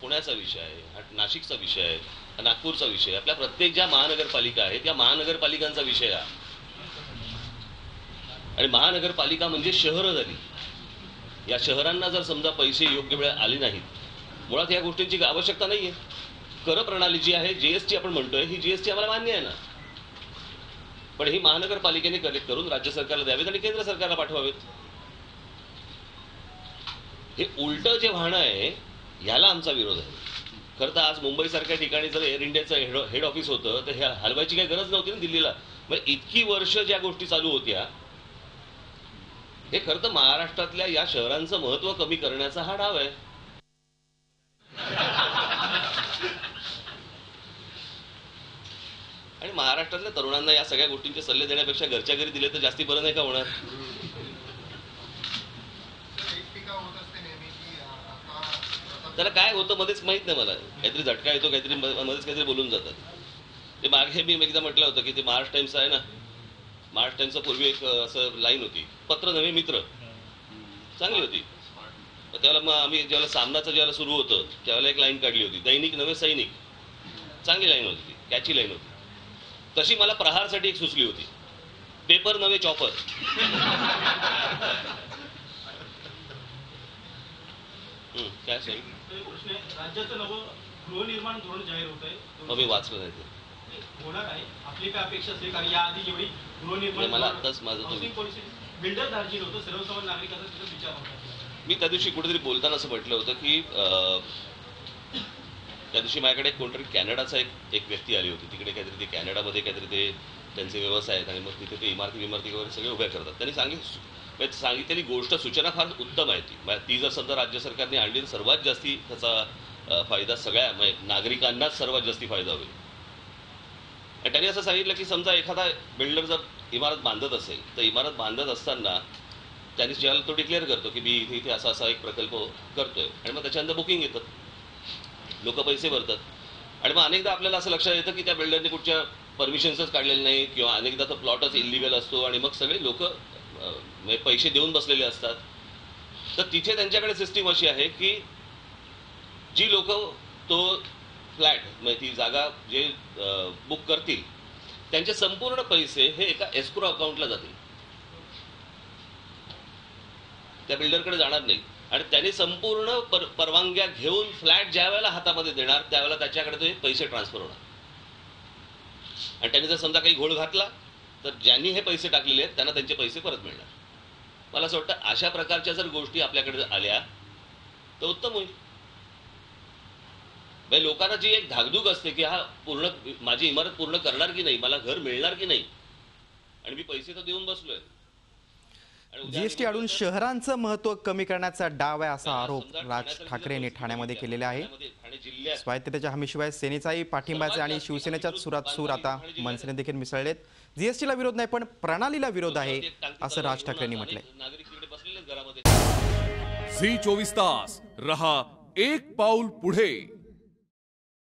पुण्याचा विषय आहे, हा नाशिकचा विषय आहे, हा नागपूरचा विषय आहे, आपल्या प्रत्येक ज्या महानगरपालिका आहेत त्या महानगरपालिकांचा विषय आहे. आणि महानगरपालिका म्हणजे शहरं झाली. या शहरांना जर समजा पैसे योग्य वेळेत आले नाहीत, मुळात या गोष्टींची आवश्यकता नाहीये. कर प्रणाली जी आहे, जीएसटी आपण म्हणतोय, ही जीएसटी आम्हाला मान्य आहे ना, पण ही महानगरपालिकेने कलेक्ट करून राज्य सरकारला द्यावेत आणि केंद्र सरकारला पाठवावेत. हे उलट जे वाहणं आहे ह्याला आमचा विरोध आहे. खरं तर आज मुंबईसारख्या ठिकाणी जर एअर इंडियाचं हेड ऑफिस होतं तर ह्या हलवायची काही गरज नव्हती ना दिल्लीला. मग इतकी वर्ष ज्या गोष्टी चालू होत्या, हे खरं तर महाराष्ट्रातल्या या शहरांचं महत्व कमी करण्याचा हा डाव आहे. आणि महाराष्ट्रातल्या तरुणांना या सगळ्या गोष्टींचे सल्ले देण्यापेक्षा घरच्या घरी दिले तर जास्ती बरं नाही का होणार? त्याला काय होतं मध्येच माहित नाही मला. काहीतरी झटका येतो, काहीतरी मध्येच काहीतरी बोलून जातात. ते मागे मी एकदा म्हटलं होतं की ते महाराष्ट्र टाइम्स आहे ना, महाराष्ट्र टाइम्सचा पूर्वी एक असं लाईन होती, पत्र नव्हे मित्र, चांगली होती. त्यावेळेला मग आम्ही ज्यावेळेला सामनाचं ज्यावेळेला सुरू होतं त्यावेळेला एक लाईन काढली होती, दैनिक नव्हे सैनिक. चांगली लाईन होती ती, कॅची लाईन होती. तशी मला प्रहारसाठी एक सुचली होती, पेपर नव्हे चॉपर. काय सांग राज्याचं नवं गृहनिर्माण धोरण जाहीर होत आहे. मी वाचलं नाही ते. होणार आहे आपली काय अपेक्षा असते? कारण याआधी जेवढी गृहनिर्माण मला आताच माझं बिल्डर दार्जिल होतं, सर्वसामान्य नागरिकांचा तिथं विचार होता. मी त्या दिवशी कुठेतरी बोलताना असं म्हटलं होतं की त्या दिवशी माझ्याकडे कोणतरी कॅनडाचा एक व्यक्ती आली होती. तिकडे काहीतरी ते कॅनडामध्ये काहीतरी ते त्यांचे व्यवसाय आहेत आणि मग तिथे ते इमारती वगैरे सगळे उभ्या करतात. त्यांनी सांगितलेली गोष्ट, सूचना फार उत्तम आहे ती जर समजा राज्य सरकारने आणली तर सर्वात जास्ती त्याचा फायदा सगळ्या नागरिकांनाच सर्वात जास्ती फायदा होईल. आणि त्यांनी असं सांगितलं की समजा एखादा बिल्डर जर इमारत बांधत असेल तर इमारत बांधत असताना त्यांनी ज्याला तो डिक्लेअर करतो की मी इथे असा असा एक प्रकल्प करतोय, आणि मग त्याच्यानंतर बुकिंग येतात, लोक पैसे भरतात. आणि मग अनेकदा आपल्याला असं लक्षात येतं की त्या बिल्डरने कुठच्या परमिशन्सच काढलेले नाही, किंवा अनेकदा तो प्लॉटच इलिगल असतो आणि मग सगळे लोक पैसे देऊन बसलेले असतात. तर तिथे त्यांच्याकडे सिस्टीम अशी आहे की जी लोक तो फ्लॅट म्हणजे ती जागा जे बुक करतील त्यांचे संपूर्ण पैसे हे एका एस्क्रो अकाउंटला जातील, त्या बिल्डरकडे जाणार नाही. आणि त्यांनी संपूर्ण परवानग्या घेऊन फ्लॅट ज्या वेळेला हातामध्ये देणार त्यावेळेला त्याच्याकडे ते पैसे ट्रान्सफर होणार. आणि त्यांनी जर समजा काही घोळ घातला तर ज्यांनी हे पैसे टाकलेले आहेत त्यांना त्यांचे पैसे परत मिळणार. मला असं वाटतं अशा प्रकारच्या जर गोष्टी आपल्याकडे आल्या तर उत्तम होईल. लोकांना जी एक धाकधूक असते की हा पूर्ण माझी इमारत पूर्ण करणार की नाही, मला घर मिळणार की नाही, आणि मी पैसे तर देऊन बसलोय. जीएसटी आणून शहरांचं महत्व कमी करण्याचा डाव आहे असा आरोप राज ठाकरेंनी ठाण्यामध्ये केलेला आहे. स्वायत्ततेच्या हमीशिवाय सेनेचाही पाठिंबाचे आणि शिवसेनेच्याच सुरात सूर आता मनसेने देखील मिसळलेत. जीएसटीला विरोध नाही पण प्रणालीला विरोध आहे असं राज ठाकरेंनी म्हटलंय. झी 24 तास रहा एक पाऊल पुढे.